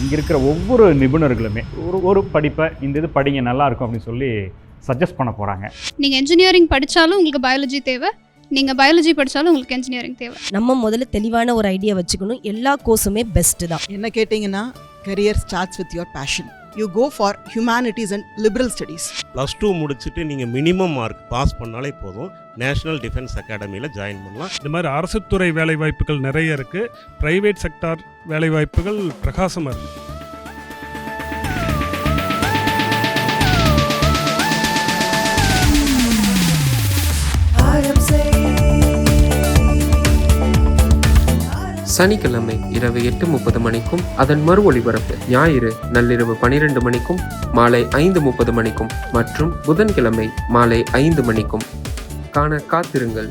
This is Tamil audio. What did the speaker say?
இங்கே இருக்கிற ஒவ்வொரு நிபுணர்களுமே ஒரு படிப்பை இந்த இது படிங்க நல்லாயிருக்கும் அப்படின்னு சொல்லி சஜஸ்ட் பண்ண போகிறாங்க. நீங்கள் இன்ஜினியரிங் படித்தாலும் உங்களுக்கு பயாலஜி தேவை, நீங்கள் பயாலஜி படித்தாலும் உங்களுக்கு இன்ஜினியரிங் தேவை. நம்ம முதல்ல தெளிவான ஒரு ஐடியா வச்சுக்கணும். எல்லா கோர்ஸுமே பெஸ்ட்டு தான். என்ன கேட்டிங்கன்னா career starts with your passion. You go for humanities and liberal studies. +2 முடிச்சுட்டு நீங்கள் மினிமம் மார்க் பாஸ் பண்ணாலே போதும், நேஷனல் டிஃபென்ஸ் அகாடமியில் ஜாயின் பண்ணலாம். இந்த மாதிரி அரசு துறை வேலைவாய்ப்புகள் நிறைய இருக்குது. ப்ரைவேட் செக்டார் வேலைவாய்ப்புகள் பிரகாசமாக இருக்குது. சனிக்கிழமை இரவு 8:30 மணிக்கும் அதன் மறு ஒளிபரப்பு ஞாயிறு நள்ளிரவு 12 மணிக்கும் மாலை 5:30 மணிக்கும் மற்றும் புதன்கிழமை மாலை 5 மணிக்கும் காண காத்திருங்கள்.